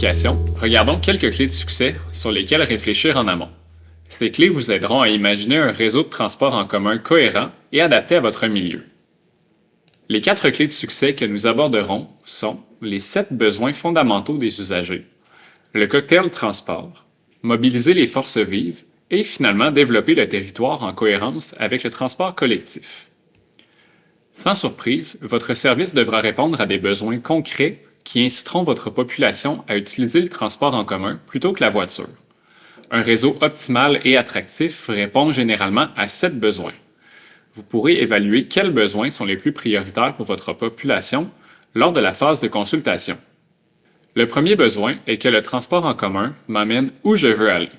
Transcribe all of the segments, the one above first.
planification, regardons quelques clés de succès sur lesquelles réfléchir en amont. Ces clés vous aideront à imaginer un réseau de transport en commun cohérent et adapté à votre milieu. Les 4 clés de succès que nous aborderons sont les 7 besoins fondamentaux des usagers, le cocktail transport, mobiliser les forces vives et finalement développer le territoire en cohérence avec le transport collectif. Sans surprise, votre service devra répondre à des besoins concrets qui inciteront votre population à utiliser le transport en commun plutôt que la voiture. Un réseau optimal et attractif répond généralement à 7 besoins. Vous pourrez évaluer quels besoins sont les plus prioritaires pour votre population lors de la phase de consultation. Le premier besoin est que le transport en commun m'amène où je veux aller.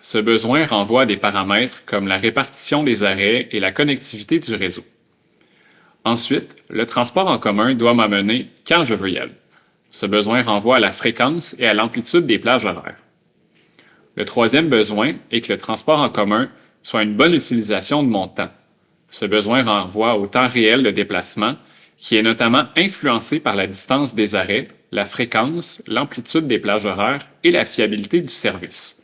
Ce besoin renvoie à des paramètres comme la répartition des arrêts et la connectivité du réseau. Ensuite, le transport en commun doit m'amener quand je veux y aller. Ce besoin renvoie à la fréquence et à l'amplitude des plages horaires. Le troisième besoin est que le transport en commun soit une bonne utilisation de mon temps. Ce besoin renvoie au temps réel de déplacement, qui est notamment influencé par la distance des arrêts, la fréquence, l'amplitude des plages horaires et la fiabilité du service.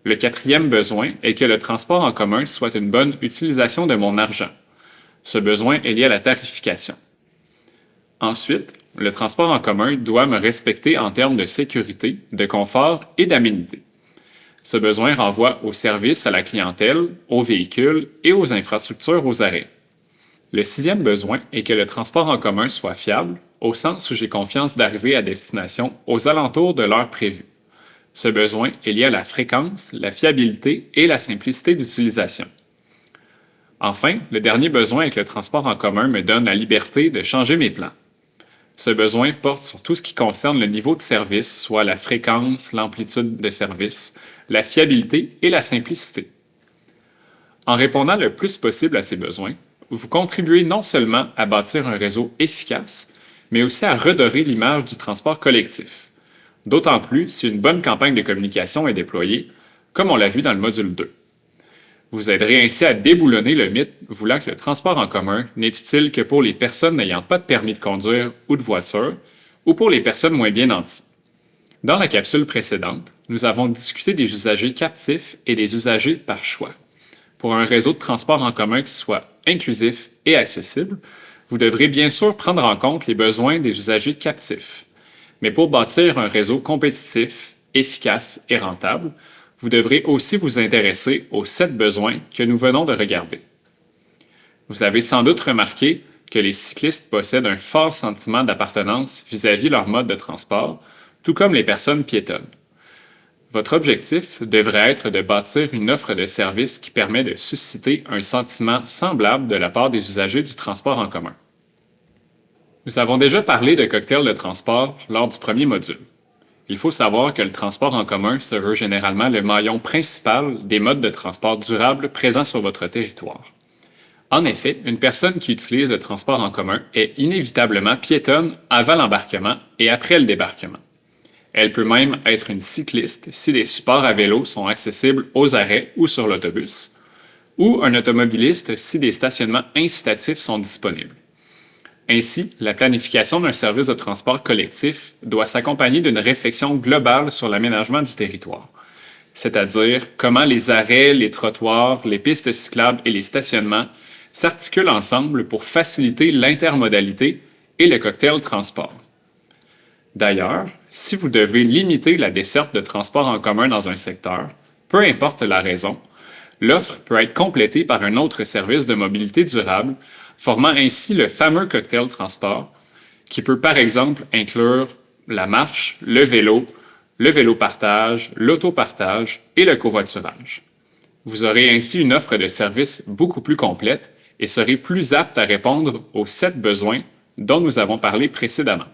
Le quatrième besoin est que le transport en commun soit une bonne utilisation de mon argent. Ce besoin est lié à la tarification. Ensuite, le transport en commun doit me respecter en termes de sécurité, de confort et d'aménité. Ce besoin renvoie au service à la clientèle, aux véhicules et aux infrastructures aux arrêts. Le sixième besoin est que le transport en commun soit fiable, au sens où j'ai confiance d'arriver à destination aux alentours de l'heure prévue. Ce besoin est lié à la fréquence, la fiabilité et la simplicité d'utilisation. Enfin, le dernier besoin est que le transport en commun me donne la liberté de changer mes plans. Ce besoin porte sur tout ce qui concerne le niveau de service, soit la fréquence, l'amplitude de service, la fiabilité et la simplicité. En répondant le plus possible à ces besoins, vous contribuez non seulement à bâtir un réseau efficace, mais aussi à redorer l'image du transport collectif. D'autant plus si une bonne campagne de communication est déployée, comme on l'a vu dans le module 2. Vous aiderez ainsi à déboulonner le mythe voulant que le transport en commun n'est utile que pour les personnes n'ayant pas de permis de conduire ou de voiture, ou pour les personnes moins bien nanties. Dans la capsule précédente, nous avons discuté des usagers captifs et des usagers par choix. Pour un réseau de transport en commun qui soit inclusif et accessible, vous devrez bien sûr prendre en compte les besoins des usagers captifs. Mais pour bâtir un réseau compétitif, efficace et rentable, vous devrez aussi vous intéresser aux 7 besoins que nous venons de regarder. Vous avez sans doute remarqué que les cyclistes possèdent un fort sentiment d'appartenance vis-à-vis leur mode de transport, tout comme les personnes piétonnes. Votre objectif devrait être de bâtir une offre de service qui permet de susciter un sentiment semblable de la part des usagers du transport en commun. Nous avons déjà parlé de cocktail de transport lors du premier module. Il faut savoir que le transport en commun se veut généralement le maillon principal des modes de transport durables présents sur votre territoire. En effet, une personne qui utilise le transport en commun est inévitablement piétonne avant l'embarquement et après le débarquement. Elle peut même être une cycliste si des supports à vélo sont accessibles aux arrêts ou sur l'autobus, ou un automobiliste si des stationnements incitatifs sont disponibles. Ainsi, la planification d'un service de transport collectif doit s'accompagner d'une réflexion globale sur l'aménagement du territoire, c'est-à-dire comment les arrêts, les trottoirs, les pistes cyclables et les stationnements s'articulent ensemble pour faciliter l'intermodalité et le cocktail transport. D'ailleurs, si vous devez limiter la desserte de transport en commun dans un secteur, peu importe la raison, l'offre peut être complétée par un autre service de mobilité durable, formant ainsi le fameux cocktail transport, qui peut par exemple inclure la marche, le vélo-partage, l'autopartage et le covoiturage. Vous aurez ainsi une offre de services beaucoup plus complète et serez plus apte à répondre aux 7 besoins dont nous avons parlé précédemment.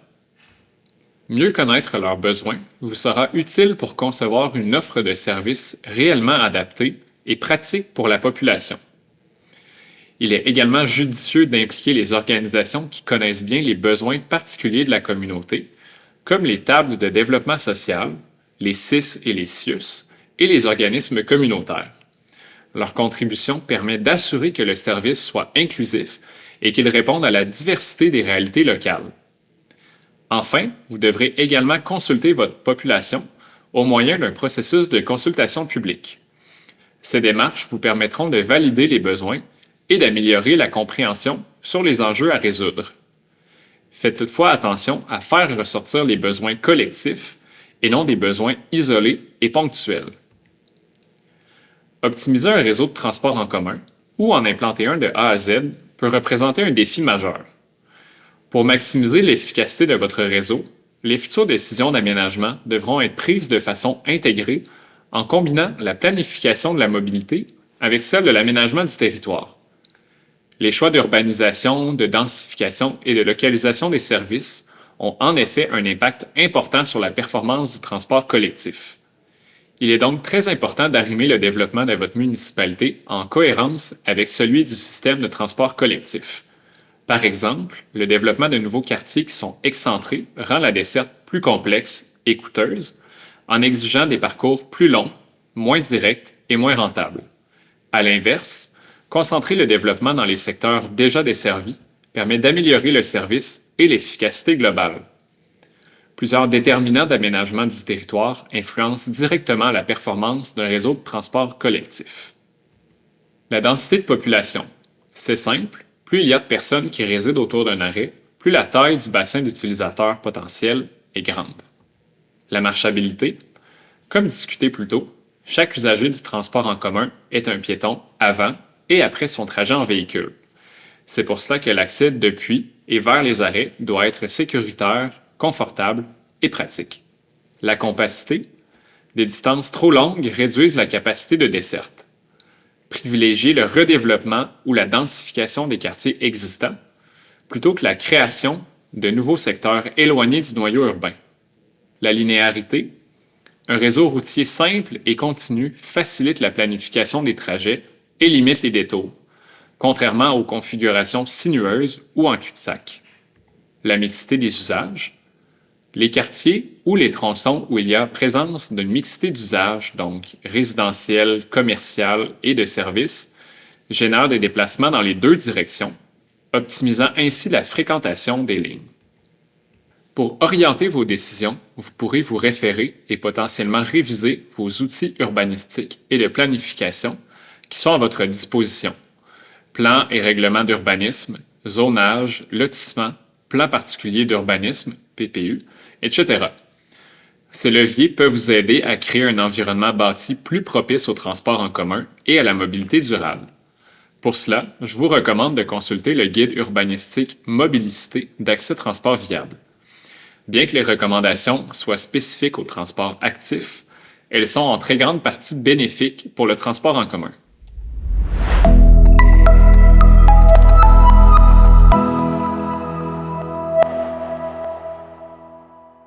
Mieux connaître leurs besoins vous sera utile pour concevoir une offre de services réellement adaptée et pratique pour la population. Il est également judicieux d'impliquer les organisations qui connaissent bien les besoins particuliers de la communauté, comme les tables de développement social, les CIS et les CIUS, et les organismes communautaires. Leur contribution permet d'assurer que le service soit inclusif et qu'il réponde à la diversité des réalités locales. Enfin, vous devrez également consulter votre population au moyen d'un processus de consultation publique. Ces démarches vous permettront de valider les besoins et d'améliorer la compréhension sur les enjeux à résoudre. Faites toutefois attention à faire ressortir les besoins collectifs et non des besoins isolés et ponctuels. Optimiser un réseau de transport en commun ou en implanter un de A à Z peut représenter un défi majeur. Pour maximiser l'efficacité de votre réseau, les futures décisions d'aménagement devront être prises de façon intégrée en combinant la planification de la mobilité avec celle de l'aménagement du territoire. Les choix d'urbanisation, de densification et de localisation des services ont en effet un impact important sur la performance du transport collectif. Il est donc très important d'arrimer le développement de votre municipalité en cohérence avec celui du système de transport collectif. Par exemple, le développement de nouveaux quartiers qui sont excentrés rend la desserte plus complexe et coûteuse en exigeant des parcours plus longs, moins directs et moins rentables. À l'inverse, concentrer le développement dans les secteurs déjà desservis permet d'améliorer le service et l'efficacité globale. Plusieurs déterminants d'aménagement du territoire influencent directement la performance d'un réseau de transport collectif. La densité de population. C'est simple, plus il y a de personnes qui résident autour d'un arrêt, plus la taille du bassin d'utilisateurs potentiel est grande. La marchabilité. Comme discuté plus tôt, chaque usager du transport en commun est un piéton avant et après son trajet en véhicule. C'est pour cela que l'accès depuis et vers les arrêts doit être sécuritaire, confortable et pratique. La compacité. Des distances trop longues réduisent la capacité de desserte. Privilégier le redéveloppement ou la densification des quartiers existants plutôt que la création de nouveaux secteurs éloignés du noyau urbain. La linéarité. Un réseau routier simple et continu facilite la planification des trajets et limite les détours, contrairement aux configurations sinueuses ou en cul-de-sac. La mixité des usages. Les quartiers ou les tronçons où il y a présence d'une mixité d'usages, donc résidentiel, commercial et de services, génèrent des déplacements dans les deux directions, optimisant ainsi la fréquentation des lignes. Pour orienter vos décisions, vous pourrez vous référer et potentiellement réviser vos outils urbanistiques et de planification qui sont à votre disposition. Plans et règlements d'urbanisme, zonage, lotissement, plan particulier d'urbanisme, PPU, etc. Ces leviers peuvent vous aider à créer un environnement bâti plus propice au transport en commun et à la mobilité durable. Pour cela, je vous recommande de consulter le guide urbanistique Mobilicité d'Accès Transport Viable. Bien que les recommandations soient spécifiques au transport actif, elles sont en très grande partie bénéfiques pour le transport en commun.